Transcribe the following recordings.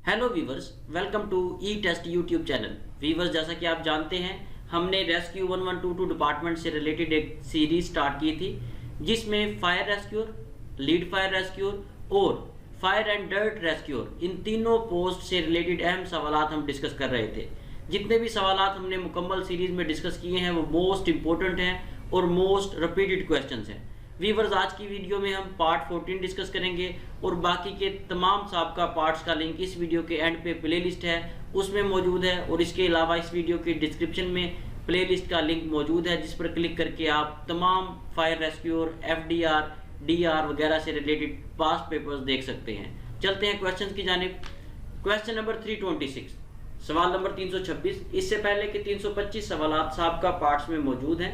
Hello viewers, welcome to E test YouTube channel. Viewers, जैसा कि आप जानते हैं, हमने रेस्क्यू 1122 डिपार्टमेंट से रिलेटेड एक सीरीज स्टार्ट की थी जिसमें fire rescuer, lead fire rescuer और फायर एंड डर्ट रेस्क्यूर, इन तीनों पोस्ट से रिलेटेड अहम सवालात हम डिस्कस कर रहे थे। जितने भी सवालात हमने मुकम्मल सीरीज में डिस्कस किए हैं वो मोस्ट इंपॉर्टेंट हैं और मोस्ट रिपीटेड क्वेश्चंस हैं। वीवर्स, आज की वीडियो में हम पार्ट 14 डिस्कस करेंगे और बाकी के तमाम साबका पार्ट्स का लिंक इस वीडियो के एंड पे प्लेलिस्ट है उसमें मौजूद है, और इसके अलावा इस वीडियो के डिस्क्रिप्शन में प्लेलिस्ट का लिंक मौजूद है जिस पर क्लिक करके आप तमाम फायर रेस्क्यूर, एफडीआर, डीआर वगैरह से रिलेटेड पास्ट पेपर्स देख सकते हैं। चलते हैं क्वेश्चन की जानिब। क्वेश्चन नंबर 326, सवाल नंबर 326। इससे पहले के 325 सवालात साबका पार्ट्स में मौजूद हैं।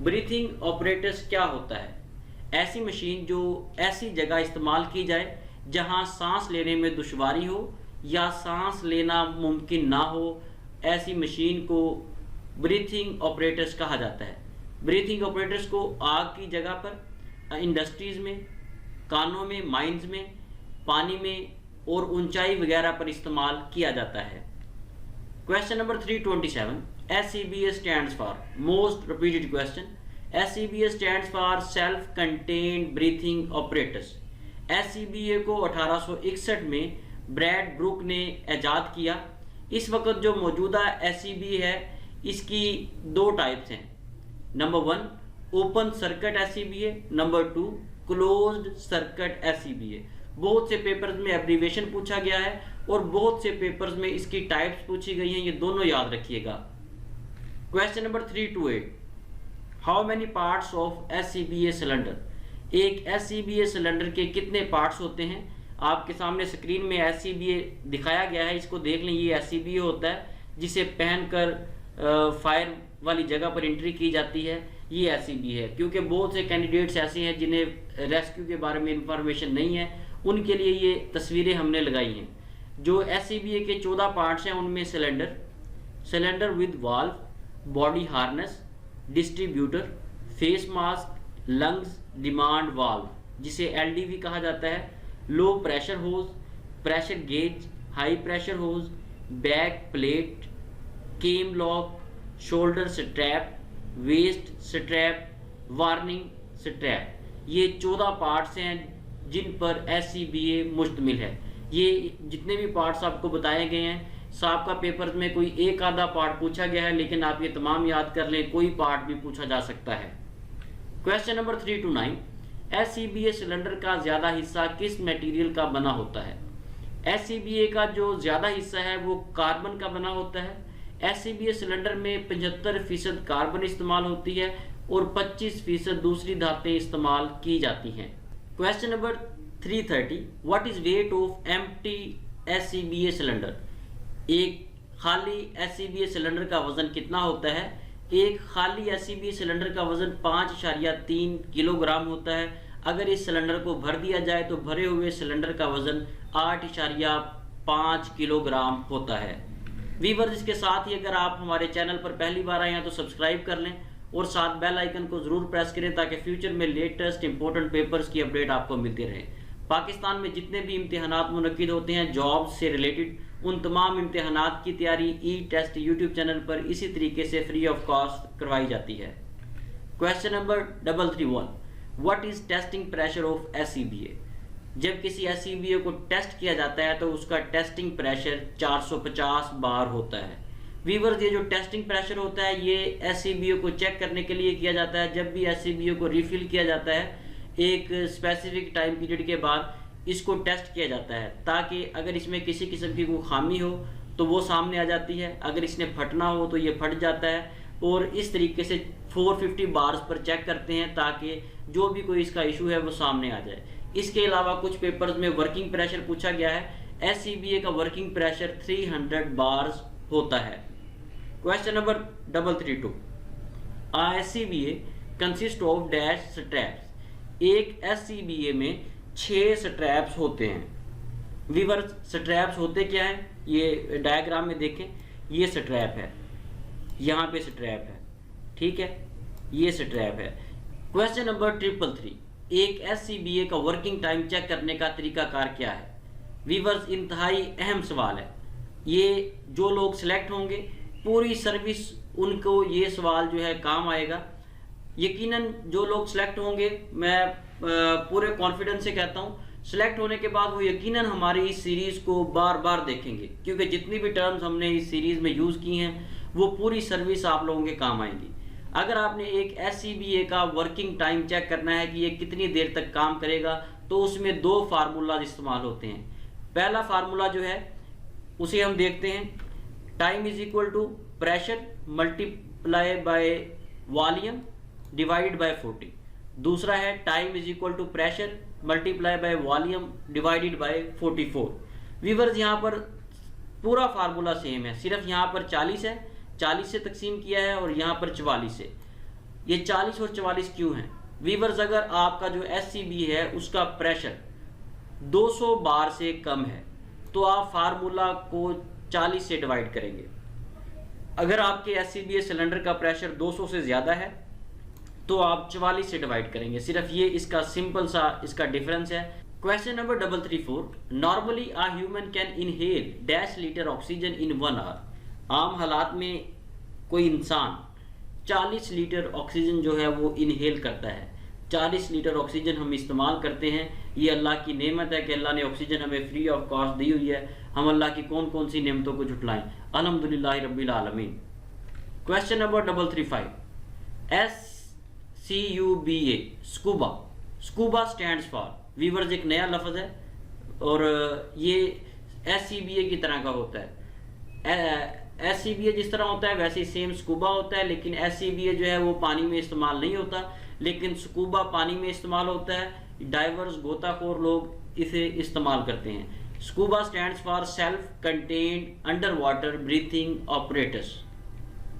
ब्रीथिंग ऑपरेटर्स क्या होता है? ऐसी मशीन जो ऐसी जगह इस्तेमाल की जाए जहां सांस लेने में दुश्वारी हो या सांस लेना मुमकिन ना हो, ऐसी मशीन को ब्रीथिंग ऑपरेटर्स कहा जाता है। ब्रीथिंग ऑपरेटर्स को आग की जगह पर, इंडस्ट्रीज में, कानों में, माइंस में, पानी में और ऊंचाई वगैरह पर इस्तेमाल किया जाता है। Question number 327, SCBA stands for, most repeated question. SCBA stands for self contained breathing operators. SCBA को 1861 में ब्रैड ब्रुक ने ईजाद किया। इस वक्त जो मौजूदा SCBA है इसकी दो टाइप्स हैं। Number 1 open circuit SCBA, number 2 closed circuit SCBA। बहुत से पेपर्स में एब्रीविएशन पूछा गया है और बहुत से पेपर्स में इसकी टाइप्स पूछी गई हैं, ये दोनों याद रखिएगा। Question number 328, how many parts of SCBA cylinder. एक SCBA सिलेंडर के कितने पार्ट्स होते हैं? आपके सामने स्क्रीन में SCBA दिखाया गया है, इसको देख लें। ये SCBA होता है जिसे पहनकर फायर वाली जगह पर एंट्री की जाती है, ये SCBA है। क्योंकि बहुत से कैंडिडेट्स ऐसे हैं जिन्हें रेस्क्यू के बारे में इंफॉर्मेशन नहीं है, उनके लिए ये तस्वीरें हमने लगाई हैं। जो SCBA के 14 पार्ट्स हैं उनमें cylinder with valve, body harness, distributor, face mask, lungs, demand valve जिसे LDV कहा जाता है, low pressure hose, pressure gauge, high pressure hose, back plate, cam lock, shoulder strap, waist strap, warning strap. ये 14 parts हैं जिन पर SCBA मुश्तमिल है। ये जितने भी पार्ट्स आपको बताए गए हैं, साबका पेपर में कोई एक आधा पार्ट पूछा गया है, लेकिन आप ये तमाम याद कर लें, कोई पार्ट भी पूछा जा सकता है। क्वेश्चन नंबर 329, SCBA सिलेंडर का ज्यादा हिस्सा किस मटेरियल का बना होता है? SCBA का जो ज्यादा हिस्सा है वो कार्बन का बना होता है। SCBA सिलेंडर में 75% कार्बन इस्तेमाल होती है और 25% दूसरी धातें इस्तेमाल की जाती हैं। Question number 330, what is weight of empty SCBA cylinder. एक खाली SCBA सिलेंडर का वजन कितना होता है? एक खाली SCBA सिलेंडर का वजन 5.3 किलोग्राम होता है। अगर इस सिलेंडर को भर दिया जाए तो भरे हुए सिलेंडर का वजन 8.5 किलोग्राम होता है। वीवर्स, इसके साथ ही अगर आप हमारे चैनल पर पहली बार आए हैं तो सब्सक्राइब कर लें और साथ बेल आइकन को जरूर प्रेस करें ताकि फ्यूचर में लेटेस्ट इंपॉर्टेंट पेपर्स की अपडेट आपको मिलती रहे। पाकिस्तान में जितने भी इम्तिहानात मुनक्किद होते हैं जॉब से रिलेटेड, उन तमाम इम्तिहानात की तैयारी ई टेस्ट यूट्यूब चैनल पर इसी तरीके से फ्री ऑफ कॉस्ट करवाई जाती है। Question number 331, what is testing pressure of SCBA। जब किसी SCBA को टेस्ट किया जाता है तो उसका टेस्टिंग प्रेशर 450 बार होता है। वीवर्स, ये जो टेस्टिंग प्रेशर होता है ये SCBA को चेक करने के लिए किया जाता है। जब भी SCBA को रिफिल किया जाता है एक स्पेसिफिक टाइम पीरियड के बाद इसको टेस्ट किया जाता है, ताकि अगर इसमें किसी किस्म की कोई खामी हो तो वो सामने आ जाती है, अगर इसने फटना हो तो ये फट जाता है। और इस तरीके से 450 बार्स पर चेक करते हैं ताकि जो भी कोई इसका इशू है वो सामने आ जाए। इसके अलावा कुछ पेपर्स में वर्किंग प्रेशर पूछा गया है। SCBA का वर्किंग प्रेशर 300 बार्स होता है। Question number 332, SCBA consist of dash straps. एक SCBA में 6 स्ट्रैप्स होते हैं। वीवर्स, स्ट्रैप्स होते क्या हैं? ये डायग्राम में देखें, ये स्ट्रैप है, यहाँ पे स्ट्रैप है, ठीक है, ये स्ट्रैप है। क्वेश्चन नंबर 333, एक SCBA का वर्किंग टाइम चेक करने का तरीकाकार क्या है? वीवर्स इंतहाई अहम सवाल है। ये जो लोग सिलेक्ट होंगे पूरी सर्विस उनको ये सवाल जो है काम आएगा। यकीनन जो लोग सिलेक्ट होंगे, मैं पूरे कॉन्फिडेंस से कहता हूँ, सिलेक्ट होने के बाद वो यकीनन हमारी इस सीरीज़ को बार बार देखेंगे, क्योंकि जितनी भी टर्म्स हमने इस सीरीज़ में यूज़ की हैं वो पूरी सर्विस आप लोगों के काम आएंगी। अगर आपने एक SCBA का वर्किंग टाइम चेक करना है कि ये कितनी देर तक काम करेगा, तो उसमें 2 फार्मूला इस्तेमाल होते हैं। पहला फार्मूला जो है उसे हम देखते हैं, time is equal to pressure multiply by volume divided by 40। दूसरा है time is equal to pressure multiply by volume divided by 44। Viewers यहाँ पर पूरा फार्मूला सेम है, सिर्फ यहाँ पर 40 है, 40 से तकसीम किया है, और यहाँ पर 44 है। ये 40 और 44 क्यों हैं? व्यूअर्स अगर आपका जो SCBA है उसका प्रेशर 200 बार से कम है तो आप फार्मूला को 40 से डिवाइड करेंगे। अगर आपके SCBA सिलेंडर का प्रेशर 200 से ज़्यादा है तो आप 44 से डिवाइड करेंगे। सिर्फ ये इसका सिंपल सा इसका डिफरेंस है। Question number 334, normally a human can inhale dash litre oxygen in 1 hour. आम हालात में कोई इंसान 40 लीटर ऑक्सीजन जो है वो इनहेल करता है। 40 लीटर ऑक्सीजन हम इस्तेमाल करते हैं। ये अल्लाह की नेमत है कि अल्लाह ने ऑक्सीजन हमें फ्री ऑफ कॉस्ट दी हुई है। हम अल्लाह की कौन कौन सी नेमतों को झुटलाएं? अल्हम्दुलिल्लाह रब्बिल आलमीन। Question number 335, SCUBA scuba. Scuba stands for, viewers एक नया लफ्ज़ है और ये SCBA की तरह का होता है। SCBA जिस तरह होता है वैसे ही सेम स्कूबा होता है, लेकिन SCBA जो है वो पानी में इस्तेमाल नहीं होता, लेकिन स्कूबा पानी में इस्तेमाल होता है। डाइवर्स गोताखोर लोग इसे इस्तेमाल करते हैं। Scuba stands for self contained under water breathing operators.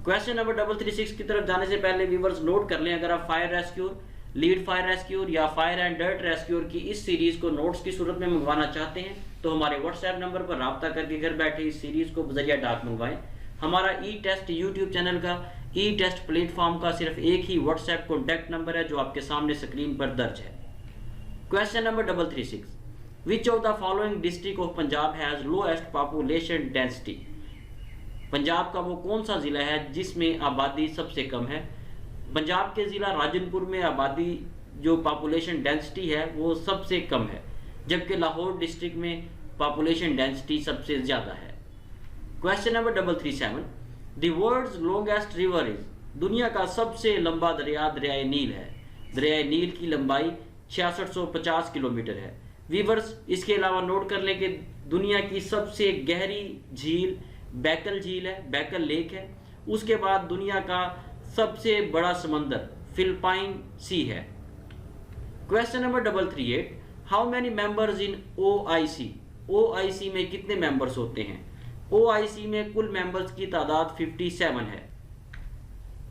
Question number 336 की तरफ जाने से पहले व्यूअर्स नोट कर लें, अगर आप fire rescuer, lead fire rescuer या फायर एंड डर्ट रेस्क्यूर की इस सीरीज़ को नोट्स की सूरत में मंगवाना चाहते हैं तो हमारे व्हाट्सएप नंबर पर रब्ता करके घर बैठे इस सीरीज़ को बजरिया डाक मंगवाएं। हमारा ई-टेस्ट यूट्यूब चैनल का ई-टेस्ट प्लेटफॉर्म का सिर्फ एक ही व्हाट्सएप कॉन्टैक्ट नंबर है जो आपके सामने स्क्रीन पर दर्ज है। Question number 336, which of the following district of Punjab has lowest population density. Punjab का वो कौन सा ज़िला है जिसमें आबादी सबसे कम है? पंजाब के ज़िला राजनपुर में आबादी जो पॉपुलेशन डेंसिटी है वो सबसे कम है, जबकि लाहौर डिस्ट्रिक्ट में पॉपुलेशन डेंसिटी सबसे ज़्यादा है। Question number 337, the world's longest river is. दुनिया का सबसे लंबा दरिया दरियाए नील है। दरियाए नील की लंबाई 6650 किलोमीटर है। वीवर्स इसके अलावा नोट कर लें कि दुनिया की सबसे गहरी झील बैकल झील है, बैकल लेक है। उसके बाद दुनिया का सबसे बड़ा समंदर फिलिपाइन सी है। Question number 338, how many members in OIC। OIC में कितने मेंबर्स होते हैं? OIC में कुल मेंबर्स की तादाद 57 है।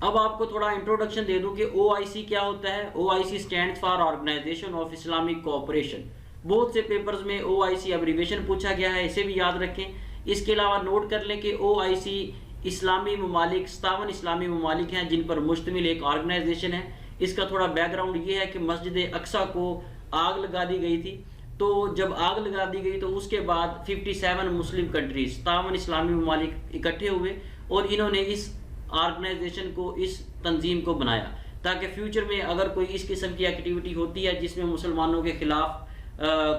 अब आपको थोड़ा इंट्रोडक्शन दे दूं कि OIC क्या होता है। OIC stands for organisation of Islamic cooperation. बहुत से पेपर्स में OIC एब्रीविएशन पूछा गया है, इसे भी याद रखें। इसके अलावा नोट कर लें कि OIC इस्लामी ममालिक 57 इस्लामी ममालिक हैं जिन पर मुश्तमिल एक ऑर्गेनाइजेशन है। इसका थोड़ा बैकग्राउंड ये है कि मस्जिद अक्सा को आग लगा दी गई थी, तो जब आग लगा दी गई तो उसके बाद 57 मुस्लिम कंट्रीज 57 इस्लामी ममालिक इकट्ठे हुए और इन्होंने इस ऑर्गेनाइजेशन को, इस तंजीम को बनाया ताकि फ्यूचर में अगर कोई इस किस्म की एक्टिविटी होती है जिसमें मुसलमानों के खिलाफ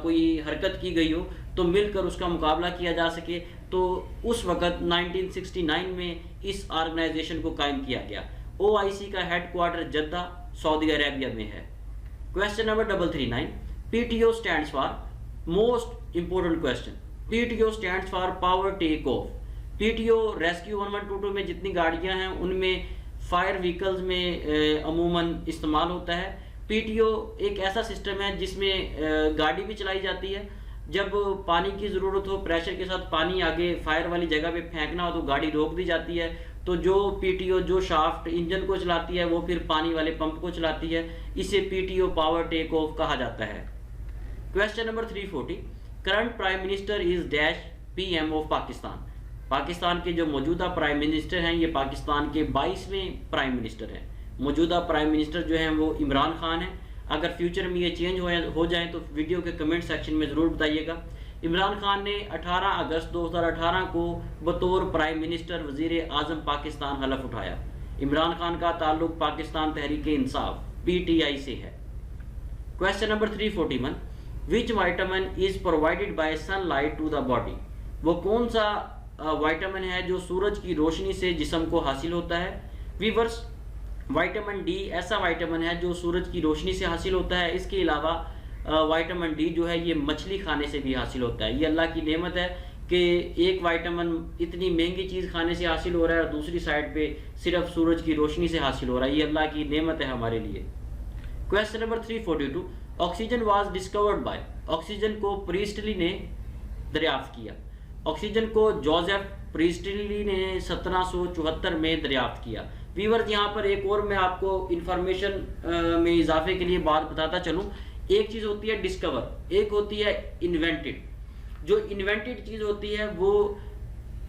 कोई हरकत की गई हो तो मिलकर उसका मुकाबला किया जा सके। तो उस वक़्त 1969 में इस ऑर्गेनाइजेशन को कायम किया गया। OIC का हेडक्वार्टर जद्दा सऊदी अरेबिया में है। Question number 339, PTO stands for, most important question, PTO stands for power take off. PTO rescue 1122 में जितनी गाड़ियां हैं उनमें फायर व्हीकल्स में अमूमन इस्तेमाल होता है। PTO एक ऐसा सिस्टम है जिसमें गाड़ी भी चलाई जाती है। जब पानी की ज़रूरत हो, प्रेशर के साथ पानी आगे फायर वाली जगह पे फेंकना हो तो गाड़ी रोक दी जाती है। तो जो PTO जो शाफ्ट इंजन को चलाती है वो फिर पानी वाले पंप को चलाती है। इसे PTO पावर टेक ऑफ कहा जाता है। Question number 340, current prime minister is dash PM of Pakistan. Pakistan के जो मौजूदा प्राइम मिनिस्टर हैं ये पाकिस्तान के 22वें प्राइम मिनिस्टर हैं। मौजूदा प्राइम मिनिस्टर जो हैं वो इमरान खान हैं। अगर फ्यूचर में ये चेंज हो जाए तो वीडियो के कमेंट सेक्शन में ज़रूर बताइएगा। इमरान खान ने 18 अगस्त 2018 को बतौर प्राइम मिनिस्टर वजीर आजम पाकिस्तान हलफ उठाया। इमरान खान का ताल्लुक पाकिस्तान तहरीक इंसाफ PTI से है। Question number 341, which vitamin is provided by sunlight to the body? वो कौन सा वाइटामिन है जो सूरज की रोशनी से जिस्म को हासिल होता है? वीवर्स, विटामिन डी ऐसा वाइटामिन है जो सूरज की रोशनी से हासिल होता है। इसके अलावा विटामिन डी जो है ये मछली खाने से भी हासिल होता है। ये अल्लाह की नेमत है कि एक विटामिन इतनी महंगी चीज़ खाने से हासिल हो रहा है और दूसरी साइड पे सिर्फ सूरज की रोशनी से हासिल हो रहा है। ये अल्लाह की नेमत है हमारे लिए। Question number 342, oxygen was discovered by? Oxygen को प्रीस्टली ने दरियाफ्त किया। ऑक्सीजन को जोसेफ प्रीस्टली ने 1774 में दरियाफ्त किया। वीवर्स, यहाँ पर एक और मैं आपको इंफॉर्मेशन में इजाफे के लिए बात बताता चलूँ। एक चीज़ होती है डिस्कवर, एक होती है इन्वेंटेड। जो इन्वेंटेड चीज़ होती है वो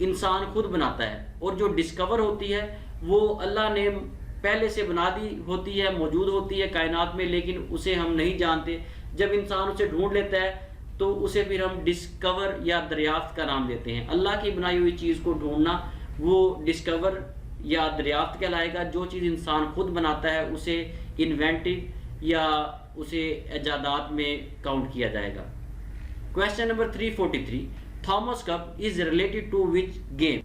इंसान खुद बनाता है, और जो डिस्कवर होती है वो अल्लाह ने पहले से बना दी होती है, मौजूद होती है कायनात में, लेकिन उसे हम नहीं जानते। जब इंसान उसे ढूंढ लेता है तो उसे फिर हम डिस्कवर या दरियाफ्त का नाम देते हैं। अल्लाह की बनाई हुई चीज़ को ढूंढना वो डिस्कवर या दरियाफ्त कहलाएगा। जो चीज़ इंसान खुद बनाता है उसे इन्वेंटेड या उसे इजादात में काउंट किया जाएगा। Question number 343, Thomas cup is related to which game?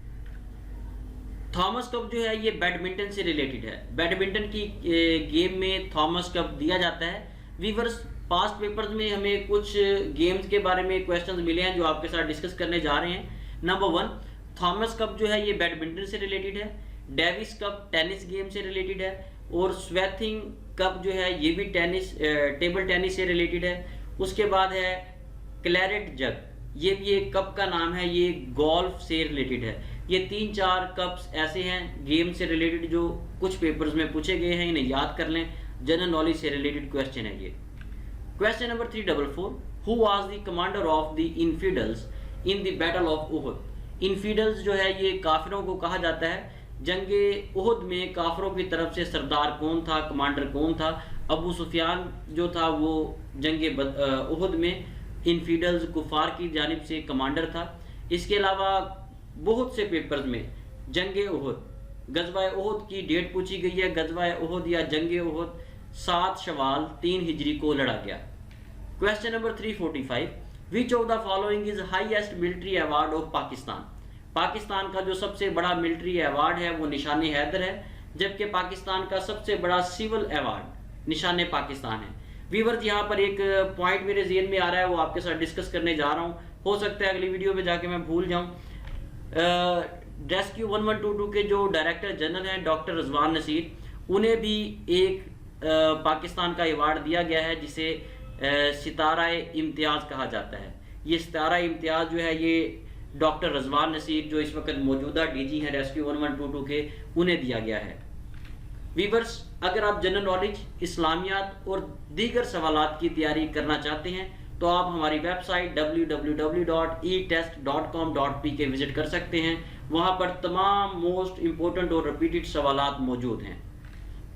Thomas cup जो है ये बैडमिंटन से रिलेटेड है। बैडमिंटन की गेम में थॉमस कप दिया जाता है। वीवर्स, पास्ट पेपर्स में हमें कुछ गेम्स के बारे में क्वेश्चंस मिले हैं जो आपके साथ डिस्कस करने जा रहे हैं। नंबर 1, थॉमस कप जो है ये बैडमिंटन से रिलेटेड है। डेविस कप टेनिस गेम से रिलेटेड है। और स्वेथिंग कप जो है ये भी टेबल टेनिस से रिलेटेड है। उसके बाद है क्लैरेट जग, ये भी एक कप का नाम है, ये गोल्फ से रिलेटेड है। ये 3-4 कप्स ऐसे हैं गेम से रिलेटेड जो कुछ पेपर्स में पूछे गए हैं, इन्हें याद कर लें। जनरल नॉलेज से रिलेटेड क्वेश्चन है ये। Question number 344, who was the commander of the infidels in the battle of Uhud? Infidels जो है ये काफिरों को कहा जाता है। जंगे उहुद में काफिरों की तरफ से सरदार कौन था, कमांडर कौन था? अबू सुफियान जो था वो जंगे उहुद में इन्फिडल्स कुफार की जानिब से कमांडर था। इसके अलावा बहुत से पेपर्स में जंगे उहुद, गज़वा उहुद की डेट पूछी गई है। गज़वा उहुद या जंगे उहुद 7 शवाल 3 हिजरी को लड़ा गया। Question number 345, which of the following is highest military award of Pakistan? Pakistan का जो सबसे बड़ा मिलिट्री अवार्ड है वो निशान हैदर है, जबकि पाकिस्तान का सबसे बड़ा सिविल अवार्ड निशान पाकिस्तान है। वीवर्स, यहाँ पर एक पॉइंट मेरे ज़हन में आ रहा है, वो आपके साथ डिस्कस करने जा रहा हूँ। हो सकता है अगली वीडियो में जाके मैं भूल जाऊँ। रेस्क्यू 1122 के जो डायरेक्टर जनरल हैं डॉक्टर रिजवान नसीर, उन्हें भी एक पाकिस्तान का अवार्ड दिया गया है जिसे सितारा इम्तियाज़ कहा जाता है। ये सितारा इम्तियाज़ जो है ये डॉक्टर रिजवान नसीर जो इस वक्त मौजूदा DG हैं रेस्क्यू 1122 के, उन्हें दिया गया है। वीवर्स, अगर आप जनरल नॉलेज, इस्लामियात और दीगर सवालात की तैयारी करना चाहते हैं तो आप हमारी वेबसाइट www.etest.com.pk विजिट कर सकते हैं। वहां पर तमाम मोस्ट इंपॉर्टेंट और रिपीटेड सवालात मौजूद हैं।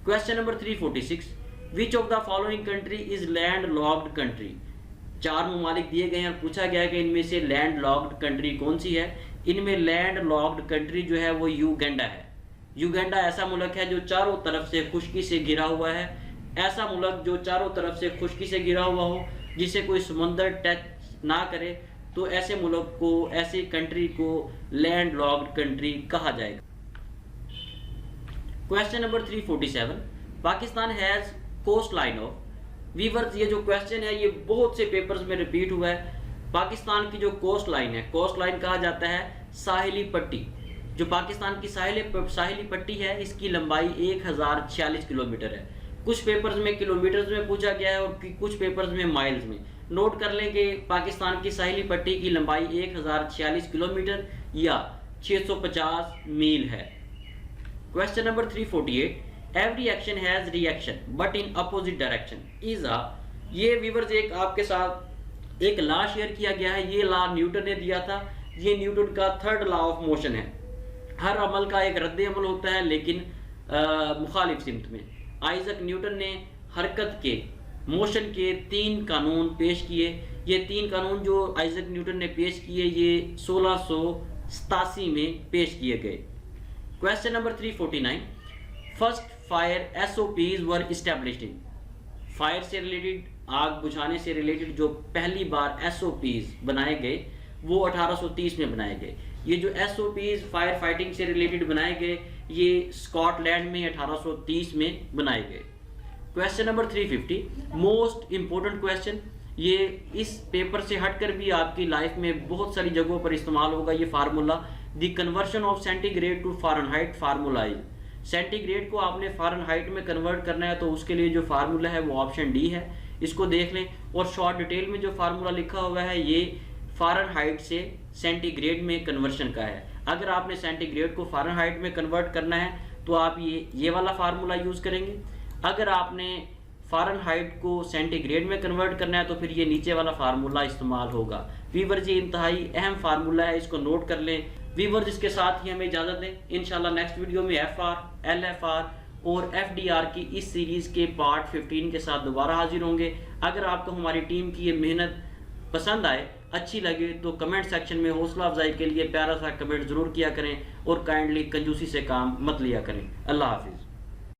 Question number 346, which of the following country is land locked country? 4 ममालिक दिए गए हैं और पूछा गया है कि इनमें से लैंड लॉक्ड कंट्री कौन सी है। इनमें लैंड लॉक्ड कंट्री जो है वो युगांडा है। युगांडा ऐसा मुल्क है जो चारों तरफ से खुश्की से घिरा हुआ है। ऐसा मुल्क जो चारों तरफ से खुश्की से घिरा हुआ हो, जिसे कोई समुंदर टच ना करे, तो ऐसे मुल्क को, ऐसी कंट्री को लैंड लॉक्ड कंट्री कहा जाएगा। Question number 347, Pakistan has coast line of? Viewers, ये जो क्वेश्चन है ये बहुत से पेपर्स में रिपीट हुआ है। पाकिस्तान की जो कोस्ट लाइन है, कोस्ट लाइन कहा जाता है साहिली पट्टी। जो पाकिस्तान की साहिली पट्टी है इसकी लंबाई 1046 किलोमीटर है। कुछ पेपर्स में किलोमीटर्स में पूछा गया है और कुछ पेपर्स में माइल्स में। नोट कर लें कि पाकिस्तान की साहिली पट्टी की लंबाई 1046 किलोमीटर या 650 मील है। Question number 348, every action has reaction but in opposite direction is a? ये वीवर्स एक आपके साथ एक लॉ शेयर किया गया है। ये लॉ न्यूटन ने दिया था। ये न्यूटन का 3rd लॉ ऑफ मोशन है। हर अमल का एक रद्द अमल होता है लेकिन मुखालिफ सिमत में। आइजक न्यूटन ने हरकत के मोशन के 3 कानून पेश किए। ये 3 कानून जो आइजैक न्यूटन ने पेश किए ये 1687 में पेश किए गए। Question number 349, first fire SOPs were established in. Fire से रिलेटेड, आग बुझाने से रिलेटेड जो पहली बार SOPs बनाए गए वो 1830 में बनाए गए। ये जो SOPs फायर फाइटिंग से रिलेटेड बनाए गए ये स्कॉटलैंड में 1830 में बनाए गए। Question number 350, most important question, ये इस पेपर से हटकर भी आपकी लाइफ में बहुत सारी जगहों पर इस्तेमाल होगा। ये formula, the conversion of centigrade to Fahrenheit formula is. Centigrade को आपने फ़ारेनहाइट में कन्वर्ट करना है तो उसके लिए जो फार्मूला है वो ऑप्शन डी है, इसको देख लें। और शॉर्ट डिटेल में जो फार्मूला लिखा हुआ है ये फ़ारेनहाइट से सेंटीग्रेड में कन्वर्शन का है। अगर आपने सेंटीग्रेड को फ़ारेनहाइट में कन्वर्ट करना है तो आप ये वाला फार्मूला यूज़ करेंगे। अगर आपने फ़ारेनहाइट को सेंटीग्रेड में कन्वर्ट करना है तो फिर ये नीचे वाला फार्मूला इस्तेमाल होगा। वीवर्स ये इंतहाई अहम फार्मूला है, इसको नोट कर लें। वीवर्स इसके साथ ही हमें इजाज़त दें। इंशाल्लाह नेक्स्ट वीडियो में FR, LFR और FDR की इस सीरीज़ के पार्ट 15 के साथ दोबारा हाजिर होंगे। अगर आपको हमारी टीम की ये मेहनत पसंद आए, अच्छी लगे तो कमेंट सेक्शन में हौसला अफजाई के लिए प्यारा सा कमेंट ज़रूर किया करें और काइंडली कंजूसी से काम मत लिया करें। अल्लाह हाफिज़।